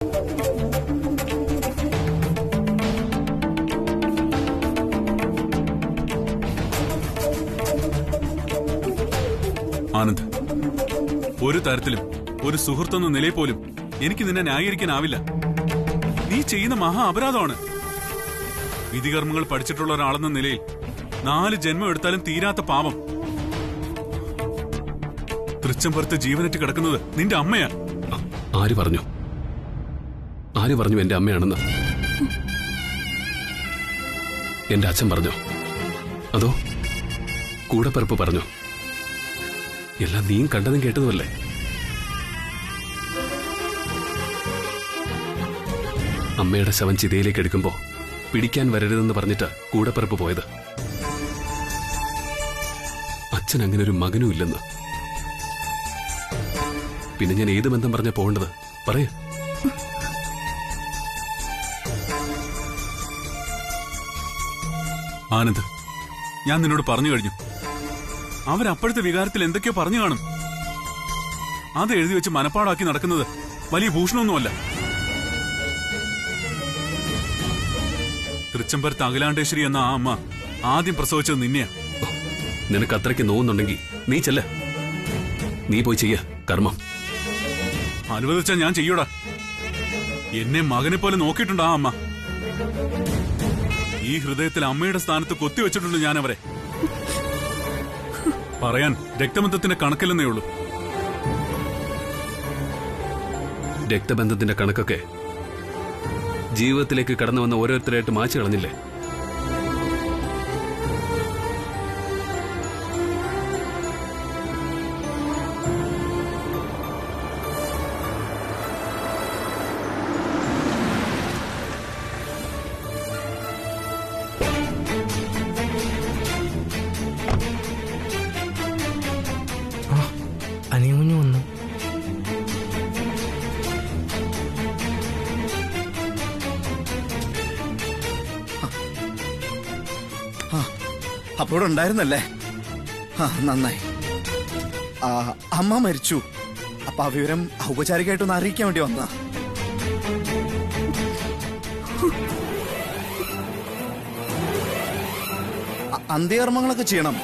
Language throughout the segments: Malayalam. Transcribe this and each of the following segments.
ആനന്ദ്, ഒരു തരത്തിലും ഒരു സുഹൃത്തെന്ന നിലയിൽ പോലും എനിക്ക് നിന്നെ ന്യായീകരിക്കാനാവില്ല. നീ ചെയ്യുന്ന മഹാ അപരാധമാണ്. വിധികർമ്മങ്ങൾ പഠിച്ചിട്ടുള്ള ഒരാളെന്ന നിലയിൽ 4 ജന്മം എടുത്താലും തീരാത്ത പാപം. തൃച്ചംപുറത്ത് ജീവനറ്റ് കിടക്കുന്നത് നിന്റെ അമ്മയാ. ആര് പറഞ്ഞു? ആര് പറഞ്ഞു എന്റെ അമ്മയാണെന്ന്? എന്റെ അച്ഛൻ പറഞ്ഞോ? അതോ കൂടപ്പിറപ്പ് പറഞ്ഞോ? എല്ലാം നീയും കണ്ടതും കേട്ടതുമല്ലേ? അമ്മയുടെ ശവം ചിതയിലേക്ക് എടുക്കുമ്പോ പിടിക്കാൻ വരരുതെന്ന് പറഞ്ഞിട്ട് കൂടപ്പിറപ്പ് പോയത്. അച്ഛൻ അങ്ങനെ ഒരു മകനും ഇല്ലെന്ന്. പിന്നെ ഞാൻ ഏത് ബന്ധം പറഞ്ഞാ പോകേണ്ടത്? പറയ. ആനന്ദ്, ഞാൻ നിന്നോട് പറഞ്ഞു കഴിഞ്ഞു. അവരപ്പോഴത്തെ വികാരത്തിൽ എന്തൊക്കെയോ പറഞ്ഞു കാണും. അത് എഴുതി വെച്ച് മനപ്പാടാക്കി നടക്കുന്നത് വലിയ ഭൂഷണമൊന്നുമല്ല. തൃച്ചംപുരത്ത് അഖിലാണ്ടേശ്വരി എന്ന ആ അമ്മ ആദ്യം പ്രസവിച്ചത് നിന്നെയാ. നിനക്ക് അത്രയ്ക്ക് നോവുന്നുണ്ടെങ്കിൽ നീ ചെല്ല. നീ പോയി ചെയ്യ കർമ്മം. അനുവദിച്ചാ ഞാൻ ചെയ്യൂടാ. എന്നെ മകനെ പോലെ നോക്കിയിട്ടുണ്ട് ആ അമ്മ. ഈ ഹൃദയത്തിൽ അമ്മയുടെ സ്ഥാനത്ത് കൊത്തിവെച്ചിട്ടുണ്ട് ഞാൻ അവരെ. പറയാൻ രക്തബന്ധത്തിന്റെ കണക്കില്ലെന്നേ ഉള്ളൂ. രക്തബന്ധത്തിന്റെ കണക്കൊക്കെ ജീവിതത്തിലേക്ക് കടന്നു വന്ന ഓരോരുത്തരായിട്ട് മാച്ചു കളഞ്ഞില്ലേ? അനിയമുഞ്ഞു വന്നു. അപ്പോഴും ഉണ്ടായിരുന്നല്ലേ? നന്നായി. അമ്മ മരിച്ചു. അപ്പൊ ആ വിവരം ഔപചാരികമായിട്ടൊന്ന് അറിയിക്കാൻ വേണ്ടി വന്നതാ. അന്ത്യകർമ്മങ്ങളൊക്കെ ചെയ്യണം.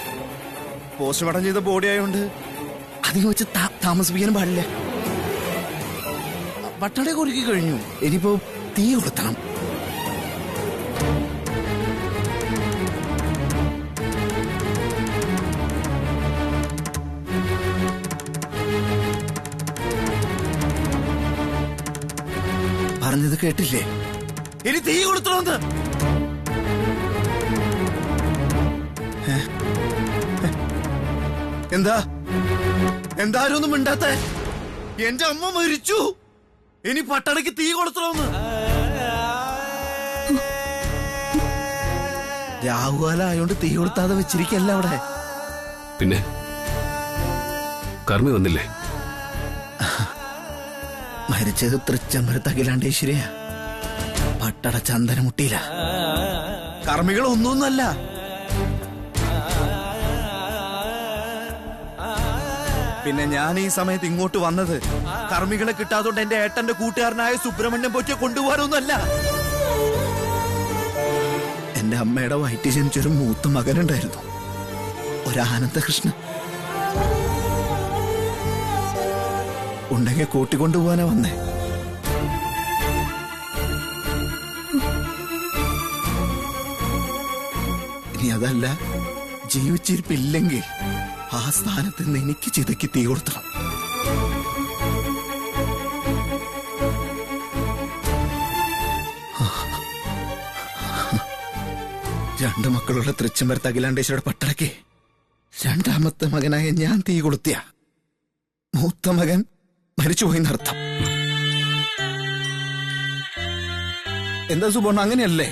പോസ്റ്റ്മോർട്ടം ചെയ്ത ബോഡി ആയതുകൊണ്ട് അധികം വെച്ച് താമസിപ്പിക്കാനും പാടില്ല. പട്ടട കുറുക്കി കഴിഞ്ഞു. ഇനിയിപ്പോ തീ കൊളുത്തണം. പറഞ്ഞത് കേട്ടില്ലേ? ഇനി തീ കൊളുത്തണമെന്ന്. എന്താ എന്താരും ഒന്നും മിണ്ടാത്ത? എന്റെ അമ്മ മരിച്ചു. ഇനി പട്ടടയ്ക്ക് തീ കൊളുത്തണമെന്ന്. രാഹുകാലായോണ്ട് തീ കൊളുത്താതെ വെച്ചിരിക്കല്ല അവിടെ. പിന്നെ കർമ്മി വന്നില്ലേ? മരിച്ചത് തൃച്ചംപുരത്ത് അഖിലാണ്ടേശ്വരിയാ. പട്ടട ചന്ദനമുട്ടിയില്ല. കർമ്മികൾ ഒന്നൊന്നല്ല. പിന്നെ ഞാൻ ഈ സമയത്ത് ഇങ്ങോട്ട് വന്നത് കർമ്മികളെ കിട്ടാത്തോണ്ട് എന്റെ ഏട്ടന്റെ കൂട്ടുകാരനായ സുബ്രഹ്മണ്യം പോറ്റിയെ കൊണ്ടുപോകാനൊന്നുമല്ല. എന്റെ അമ്മയുടെ വയറ്റിൽ ജനിച്ചൊരു മൂത്ത മകനുണ്ടായിരുന്നു, ഒരു ആനന്ദകൃഷ്ണൻ. ഉണ്ടെങ്കിൽ കൂട്ടിക്കൊണ്ടുപോകാനാ വന്നേ. ഇനി അതല്ല, ജീവിച്ചിരിപ്പില്ലെങ്കിൽ ആ സ്ഥാനത്ത് നിന്ന് എനിക്ക് ചിതയ്ക്ക് തീ കൊടുത്തണം. രണ്ട് മക്കളുള്ള തൃച്ചംപുരത്ത് അഖിലാണ്ടേശ്വരിയുടെ പട്ടടയ്ക്ക് രണ്ടാമത്തെ മകനായ ഞാൻ തീ കൊളുത്തിയ മൂത്ത മകൻ മരിച്ചുപോയിന്നർത്ഥം. എന്താ സുബോണ, അങ്ങനെയല്ലേ?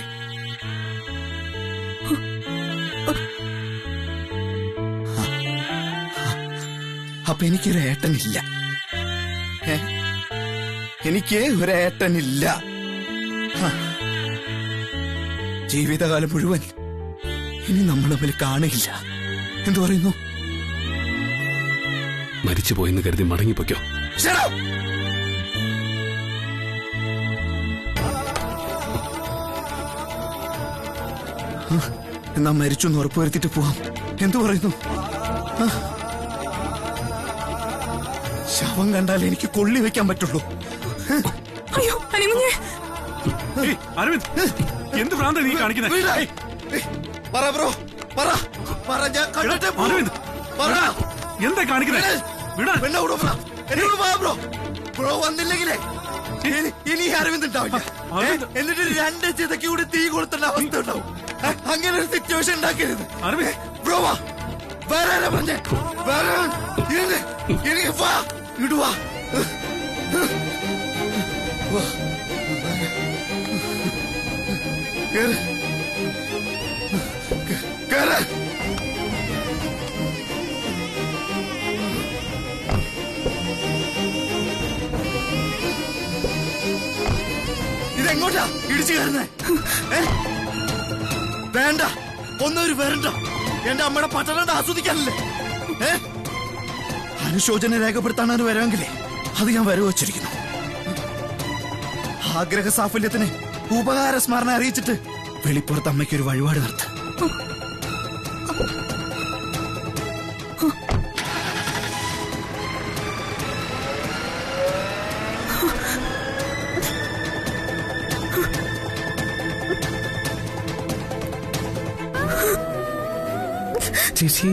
അപ്പൊ എനിക്കൊരു ഏട്ടനില്ല. എനിക്ക് ഒരേട്ടനില്ല. ജീവിതകാലം മുഴുവൻ ഇനി നമ്മൾ തമ്മിൽ കാണില്ല. എന്തു പറയുന്നു? മരിച്ചുപോയെന്ന് കരുതി മടങ്ങിപ്പോയ്ക്കോ. എന്നാ മരിച്ചു എന്ന് ഉറപ്പുവരുത്തിട്ട് പോവാം. എന്തു പറയുന്നു? ശവം കണ്ടാൽ എനിക്ക് കൊള്ളി വെക്കാൻ പറ്റുള്ളൂ. അയ്യോ അനിമുഞ്ഞേ, ഏയ്, അരവിന്ദ്, എന്ത് ഭ്രാന്താ നീ കാണിക്കുന്നത്? പറ ബ്രോ, പറ, പറ, ഞാൻ കണ്ടിട്ടേ പോകൂ. അരവിന്ദ്, പറ. എന്താ കാണിക്കുന്നത്? വിടാൻ. എന്നെ കൂടെ പറ, എന്നോട് പറ ബ്രോ. ബ്രോ വന്നില്ലെങ്കിലേ ഇനി അരവിന്ദ് ഉണ്ടാവില്ല. എന്നിട്ട് 2 ചിതയ്ക്ക് കൂടി തീ കൊളുത്തേണ്ട അവസ്ഥ ഉണ്ടാവും. അങ്ങനെ ഒരു സിറ്റുവേഷൻ ഉണ്ടാക്കരുത്. അരവിന്ദ്, ബ്രോ വാ, വേറെ പറഞ്ഞേ, വേറെ വാ, ഇടുവാ. കേറ്, കേറ്. ഇതെങ്ങോട്ടാ ഇടിച്ചു കയറുന്നേ? വേണ്ട, ഒന്നൊരു വരണ്ട. എന്റെ അമ്മയുടെ പട്ടണം ആസ്വദിക്കാനല്ലേ? അനുശോചന രേഖപ്പെടുത്താനൊരു വരവെങ്കിലേ അത് ഞാൻ വരവ് വച്ചിരിക്കുന്നു. ആഗ്രഹ സാഫല്യത്തിന് ഉപകാര സ്മരണ അറിയിച്ചിട്ട് വെളിപ്പുറത്ത് അമ്മയ്ക്കൊരു വഴിപാട് നടത്ത. ചേച്ചി,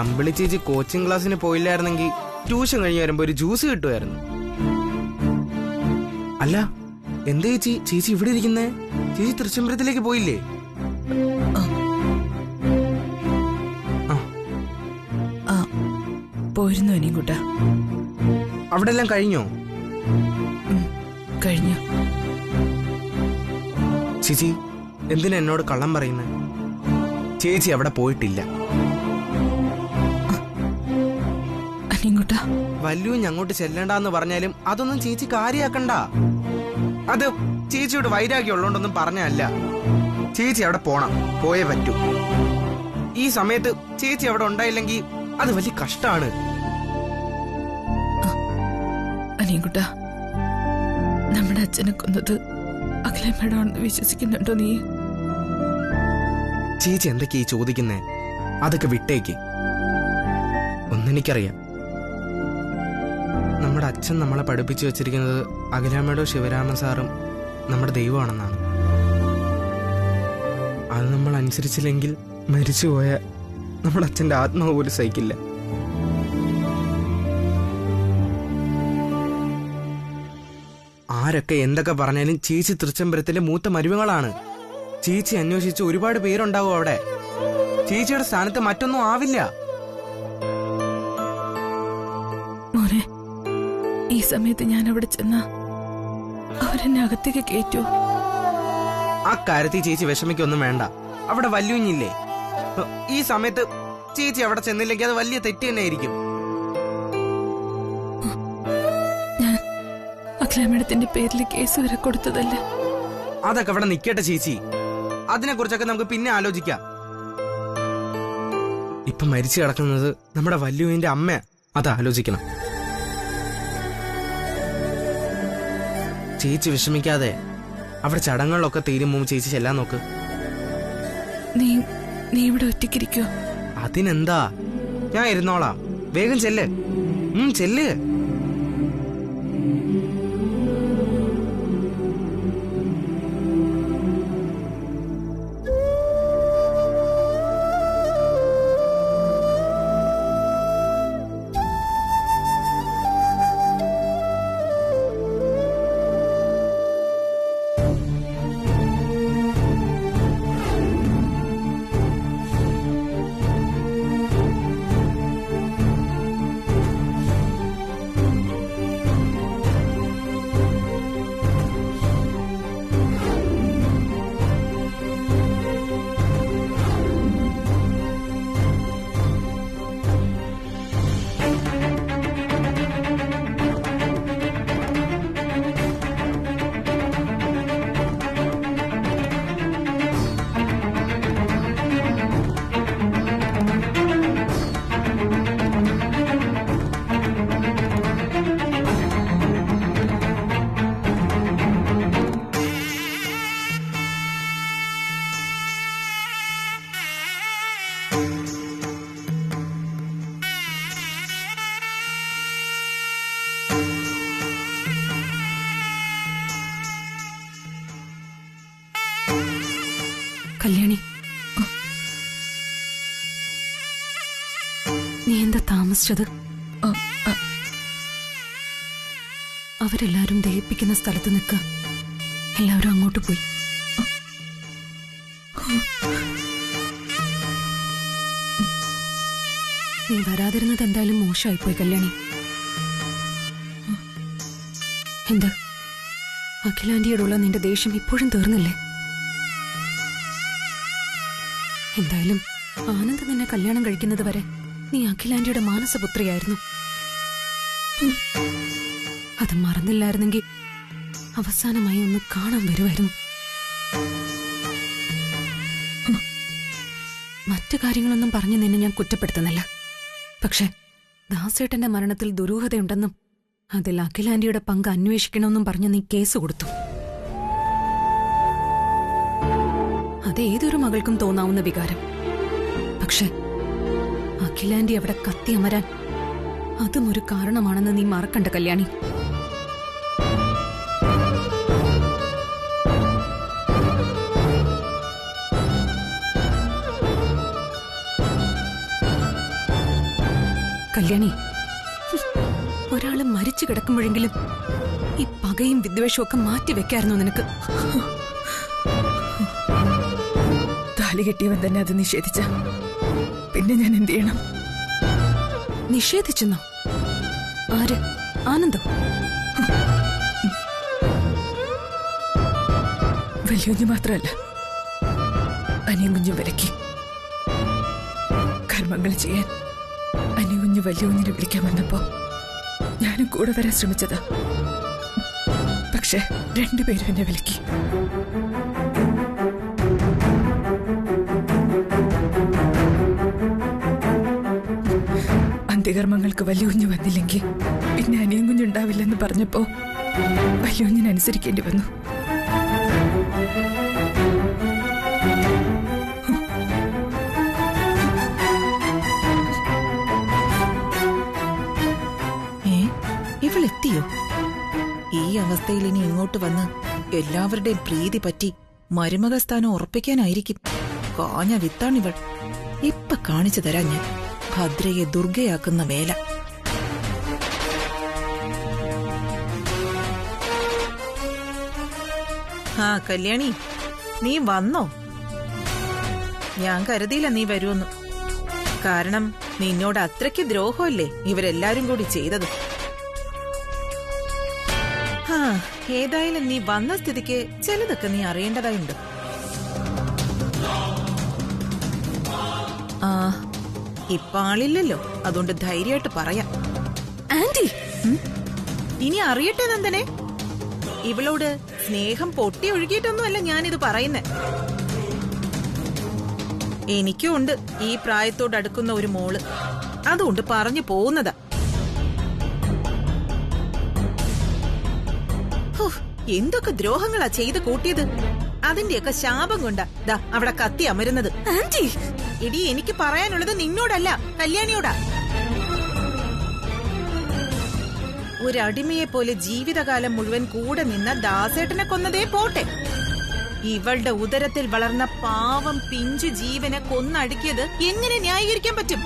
അമ്പിളി ചേച്ചി കോച്ചിങ് ക്ലാസ്സിന് പോയില്ലായിരുന്നെങ്കിൽ ട്യൂഷൻ കഴിഞ്ഞ് വരുമ്പോ ഒരു ജ്യൂസ് കിട്ടുമായിരുന്നു. അല്ല, എന്താ ചേച്ചി ചേച്ചി ഇവിടെ ഇരിക്കുന്നേ? ചേച്ചി തൃശ്ശൂരത്തിലേക്ക് പോയില്ലേ? പോയിരുന്നു അനിയൻകുട്ട. അവിടെ എല്ലാം കഴിഞ്ഞോ? കഴിഞ്ഞു. ചേച്ചി എന്തിനാ എന്നോട് കള്ളം പറയുന്നത്? ചേച്ചി അവിടെ പോയിട്ടില്ല. വല്ലു ഞങ്ങോട്ട് ചെല്ലണ്ടെന്ന് പറഞ്ഞാലും അതൊന്നും ചേച്ചി കാര്യാക്കണ്ട. അത് ചേച്ചിയോട് വൈരാഗ്യം ഉള്ളോണ്ടൊന്നും പറഞ്ഞല്ല. ചേച്ചി അവിടെ പോണം, പോയേ പറ്റൂ. ഈ സമയത്ത് ചേച്ചി അവിടെ ഉണ്ടായില്ലെങ്കിൽ അത് വലിയ കഷ്ടാണ്. അനിയൻകുട്ട, നമ്മുടെ അച്ഛനെ കൊന്നത് അഖിലമ്മേടാണെന്ന് വിശ്വസിക്കുന്നുണ്ടോ നീ? ചേച്ചി എന്തൊക്കെയാ ചോദിക്കുന്നേ? അതൊക്കെ വിട്ടേക്ക്. ഒന്നെനിക്കറിയാം, നമ്മുടെ അച്ഛൻ നമ്മളെ പഠിപ്പിച്ചു വെച്ചിരിക്കുന്നത് അഖിലാമ്മയുടെ ശിവരാമൻ സാറും നമ്മുടെ ദൈവമാണെന്നാണ്. അത് നമ്മൾ അനുസരിച്ചില്ലെങ്കിൽ മരിച്ചുപോയ നമ്മുടെ അച്ഛൻ്റെ ആത്മാവ് പോലും സഹിക്കില്ല. ആരൊക്കെ എന്തൊക്കെ പറഞ്ഞാലും ചേച്ചി തൃച്ചംബരത്തിലെ മൂത്ത മരുമകളാണ്. ചേച്ചി അന്വേഷിച്ച് ഒരുപാട് പേരുണ്ടാവും അവിടെ. ചേച്ചിയുടെ സ്ഥാനത്ത് മറ്റൊന്നും ആവില്ല. മോനെ, ഈ സമയത്ത് ഞാൻ അവിടെ ചെന്ന അവരെന്നെ അകത്തേക്ക് കയറ്റൂ. ആ കാര്യത്തിൽ ചേച്ചി വിഷമിക്കൊന്നും വേണ്ട. അവിടെ വല്യുഞ്ഞില്ലേ? ഈ സമയത്ത് ചേച്ചി അവിടെ ചെന്നില്ലെങ്കിൽ അത് വലിയ തെറ്റ് തന്നെ ആയിരിക്കും. ഞാൻ അഖിലാമേടത്തിന്റെ പേരിൽ കേസ് വരെ കൊടുത്തതല്ലേ? അതൊക്കെ അവിടെ നിക്കട്ടെ ചേച്ചി. അതിനെ കുറിച്ചൊക്കെ നമുക്ക് പിന്നെ ആലോചിക്കാം. ഇപ്പൊ മരിച്ചു കിടക്കുന്നത് നമ്മുടെ വല്യുവിന്റെ അമ്മ. അത് ആലോചിക്കണം. ചേച്ചി വിഷമിക്കാതെ അവിടെ ചടങ്ങുകളൊക്കെ തീരുമ്പോ ചേച്ചി ചെല്ലാൻ നോക്ക്. നീ ഇവിടെ ഒറ്റയ്ക്കിരിക്കോ? അതിനെന്താ, ഞാൻ ഇരുന്നോളാം. വേഗം ചെല്ല്. ചെല്ല്. കല്യാണി, നീ എന്താ താമസിച്ചത്? അവരെല്ലാരും ദഹിപ്പിക്കുന്ന സ്ഥലത്ത് നിൽക്കുക. എല്ലാവരും അങ്ങോട്ട് പോയി. നീ വരാതിരുന്നത് എന്തായാലും മോശമായിപ്പോയി കല്യാണി. എന്താ, അഖിലാന്റിയോടുള്ള നിന്റെ ദേഷ്യം ഇപ്പോഴും തീർന്നില്ലേ? എന്തായാലും ആനന്ദ് നിന്നെ കല്യാണം കഴിക്കുന്നത് വരെ നീ അഖിലാന്റിയുടെ മാനസപുത്രിയായിരുന്നു. അത് മറന്നില്ലായിരുന്നെങ്കിൽ അവസാനമായി ഒന്ന് കാണാൻ വരുമായിരുന്നു. മറ്റു കാര്യങ്ങളൊന്നും പറഞ്ഞു നിന്നെ ഞാൻ കുറ്റപ്പെടുത്തുന്നില്ല. പക്ഷെ ദാസേട്ടന്റെ മരണത്തിൽ ദുരൂഹതയുണ്ടെന്നും അതിൽ അഖിലാന്റിയുടെ പങ്ക് അന്വേഷിക്കണമെന്നും പറഞ്ഞ് നീ കേസ് കൊടുത്തു. അതേതൊരു മകൾക്കും തോന്നാവുന്ന വികാരം. പക്ഷെ അഖിലാന്റി അവിടെ കത്തിയമരാൻ അതും ഒരു കാരണമാണെന്ന് നീ മറക്കണ്ട കല്യാണി. കല്യാണി, ഒരാള് മരിച്ചു കിടക്കുമ്പോഴെങ്കിലും ഈ പകയും വിദ്വേഷവും ഒക്കെ മാറ്റിവെക്കായിരുന്നു നിനക്ക്. താലി കെട്ടിയവൻ തന്നെ അത് നിഷേധിച്ച പിന്നെ ഞാൻ എന്ത് ചെയ്യണം? നിഷേധിച്ചെന്നോ? ആര്? ആനന്ദോ? വലിയ മാത്രമല്ല, അനിയും കുഞ്ഞും വിലക്കി. കർമ്മങ്ങൾ ചെയ്യാൻ അനിയും കുഞ്ഞു വലിയ കുഞ്ഞിനെ വിളിക്കാൻ വന്നപ്പോ ഞാനും കൂടെ വരാൻ ശ്രമിച്ചതാ. പക്ഷെ രണ്ടുപേരും എന്നെ വിലക്കി. അന്ത്യകർമ്മങ്ങൾക്ക് വലിയ കുഞ്ഞു വന്നില്ലെങ്കിൽ പിന്നെ അനിയും കുഞ്ഞുണ്ടാവില്ലെന്ന് പറഞ്ഞപ്പോ വലിയ കുഞ്ഞിനെ അനുസരിക്കേണ്ടി വന്നു. ഇവളെത്തിയോ? ഈ അവസ്ഥയിൽ ഇനി ഇങ്ങോട്ട് വന്ന് എല്ലാവരുടെയും പ്രീതി പറ്റി മരുമക സ്ഥാനം ഉറപ്പിക്കാനായിരിക്കും. കാഞ്ഞ വിത്താണിവൾ. ഇപ്പൊ കാണിച്ചു തരാം ഞാൻ ഭദ്രയെ ദുർഗയാക്കുന്ന വേല. ആ കല്യാണി, നീ വന്നോ? ഞാൻ കരുതിയില്ല നീ വരുമെന്ന്. കാരണം നിന്നോട് അത്രയ്ക്ക് ദ്രോഹമല്ലേ ഇവരെല്ലാരും കൂടി ചെയ്തത്. ഏതായാലും നീ വന്ന സ്ഥിതിക്ക് ചിലതൊക്കെ നീ അറിയേണ്ടതായുണ്ട്. ആ, ഇപ്പൊ ആളില്ലല്ലോ, അതുകൊണ്ട് ധൈര്യമായിട്ട് പറയാം. ആന്റി, ഇനി അറിയട്ടെ നന്ദനെ. ഇവളോട് സ്നേഹം പൊട്ടി ഒഴുകിയിട്ടൊന്നുമല്ല ഞാനിത് പറയുന്നേ. എനിക്കും ഉണ്ട് ഈ പ്രായത്തോടടുക്കുന്ന ഒരു മോള്. അതുകൊണ്ട് പറഞ്ഞു പോകുന്നതാ. എന്തൊക്കെ ദ്രോഹങ്ങളാ ചെയ്ത് കൂട്ടിയത്. അതിന്റെയൊക്കെ ശാപം കൊണ്ടാ ദാ അവിടെ കത്തി അമരുന്നത്. ആന്റി, എടി, എനിക്ക് പറയാനുള്ളത് നിന്നോടല്ല, കല്യാണിയോടാ. ഒരടിമയെ പോലെ ജീവിതകാലം മുഴുവൻ കൂടെ നിന്ന ദാസേട്ടനെ കൊന്നതേ പോട്ടെ, ഇവളുടെ ഉദരത്തിൽ വളർന്ന പാവം പിഞ്ചു ജീവനെ കൊന്നടുക്കിയത് എങ്ങനെ ന്യായീകരിക്കാൻ പറ്റും?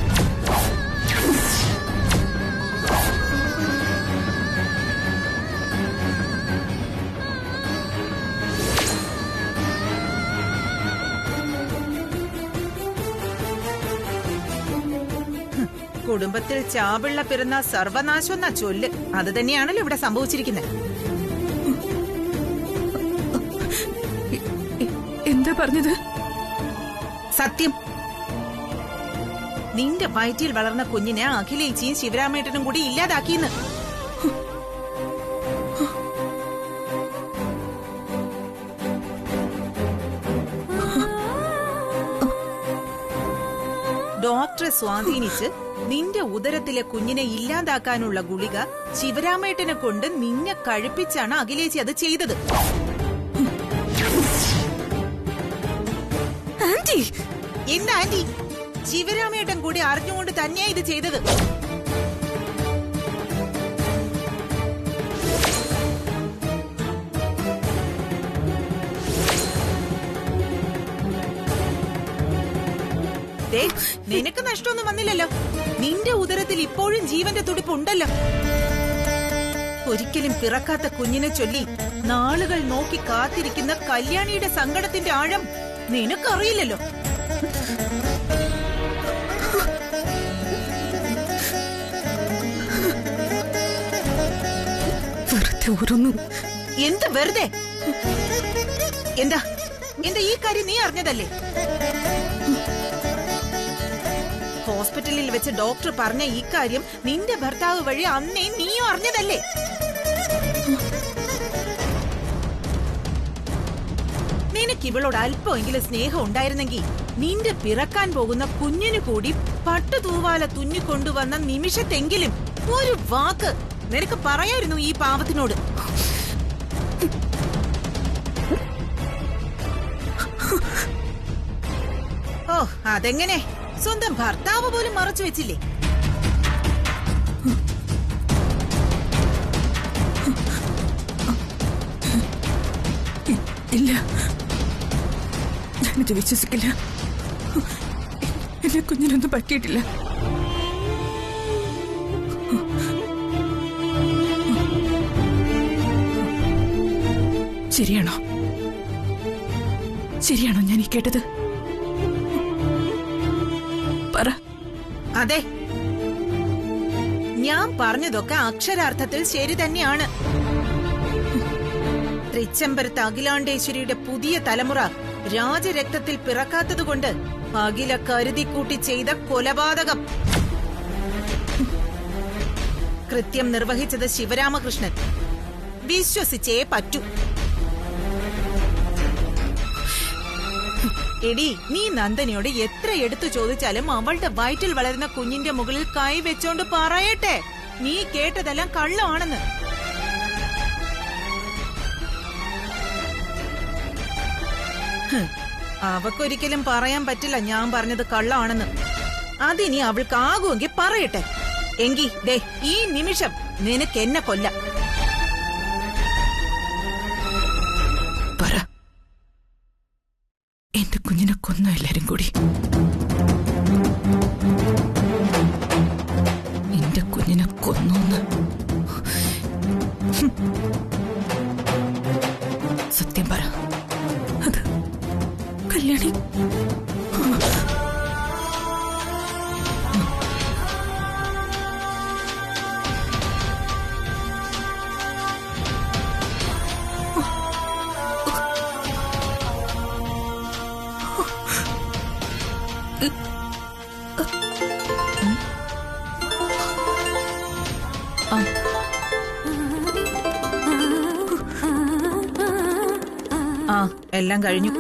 കുടുംബത്തിൽ ചാപിള്ള പിറന്ന സർവനാശം എന്നാ ചൊല്ല്. അത് തന്നെയാണല്ലോ ഇവിടെ സംഭവിച്ചിരിക്കുന്നത്. എന്താ പറഞ്ഞത്? സത്യം. നിന്റെ വയറ്റിൽ വളർന്ന കുഞ്ഞിനെ അഖിലേച്ചിയും ശിവരാമേട്ടനും കൂടി ഇല്ലാതാക്കിയെന്ന്. ഡോക്ടറെ സ്വാധീനിച്ച് നിന്റെ ഉദരത്തിലെ കുഞ്ഞിനെ ഇല്ലാതാക്കാനുള്ള ഗുളിക ശിവരാമേട്ടനെ കൊണ്ട് നിന്നെ കഴിപ്പിച്ചാണ് അഖിലേച്ചി അത് ചെയ്തത്. ആന്റി, എന്താ ആന്റി? ശിവരാമേട്ടൻ കൂടി അറിഞ്ഞുകൊണ്ട് തന്നെയാ ഇത് ചെയ്തത്. ദേ, നിനക്ക് നഷ്ടമൊന്നും വന്നില്ലല്ലോ. നിന്റെ ഉദരത്തിൽ ഇപ്പോഴും ജീവന്റെ തുടിപ്പുണ്ടല്ലോ. ഒരിക്കലും പിറക്കാത്ത കുഞ്ഞിനെ ചൊല്ലി നാളുകൾ നോക്കി കാത്തിരിക്കുന്ന കല്യാണിയുടെ സങ്കടത്തിന്റെ ആഴം നിനക്കറിയില്ലല്ലോ. വെറുതെ ഓരോന്നും. എന്ത് വെറുതെ? എന്താ എന്താ ഈ കാര്യം നീ അറിഞ്ഞതല്ലേ? ഹോസ്പിറ്റലിൽ വെച്ച് ഡോക്ടർ പറഞ്ഞ ഈ കാര്യം നിന്റെ ഭർത്താവ് വഴി അന്നേ നീയും അറിഞ്ഞതല്ലേ? നിനക്ക് ഇവളോട് അല്പമെങ്കിലും സ്നേഹം ഉണ്ടായിരുന്നെങ്കിൽ നിന്റെ പിറക്കാൻ പോകുന്ന കുഞ്ഞിനു കൂടി പട്ടുതൂവാല തുന്നിക്കൊണ്ടുവന്ന നിമിഷത്തെങ്കിലും ഒരു വാക്ക് നിനക്ക് പറയായിരുന്നു ഈ പാവത്തിനോട്. ഓ, അതെങ്ങനെ? സ്വന്തം ഭർത്താവ് പോലും മറച്ചു വെച്ചില്ലേ? ഇല്ല, ഞാനിത് വിശ്വസിക്കില്ല. എന്റെ കുഞ്ഞിനൊന്നും പറ്റിയിട്ടില്ല. ശരിയാണോ? ശരിയാണോ ഞാൻ ഈ കേട്ടത്? പറ. അതെ, ഞാൻ പറഞ്ഞതൊക്കെ അക്ഷരാർത്ഥത്തിൽ ശരി തന്നെയാണ്. തൃച്ചംബരത്ത് അഖിലാണ്ടേശ്വരിയുടെ പുതിയ തലമുറ രാജരക്തത്തിൽ പിറക്കാത്തതുകൊണ്ട് അഖില കരുതിക്കൂട്ടി ചെയ്ത കൊലപാതകം. കൃത്യം നിർവഹിച്ചത് ശിവരാമകൃഷ്ണൻ. വിശ്വസിച്ചേ പറ്റൂ. എടി, നീ നന്ദനയോട് എത്ര എടുത്തു ചോദിച്ചാലും അവളുടെ വയറ്റിൽ വളരുന്ന കുഞ്ഞിന്റെ മുകളിൽ കൈ വെച്ചോണ്ട് പറയട്ടെ നീ കേട്ടതെല്ലാം കള്ളമാണെന്ന്. അവക്കൊരിക്കലും പറയാൻ പറ്റില്ല ഞാൻ പറഞ്ഞത് കള്ളമാണെന്ന്. അതിനി അവൾക്ക് ആകുമെങ്കിൽ പറയട്ടെ. എങ്കി ദേ ഈ നിമിഷം നിനക്ക് എന്നെ കൊല്ലാം. പറ. എന്റെ കുഞ്ഞിനെ കൊന്നു എല്ലാരും കൂടി. എന്റെ കുഞ്ഞിനെ കൊന്നു. സത്യം പറ. അത് കല്യാണി? ആ, എല്ലാം കഴിഞ്ഞു.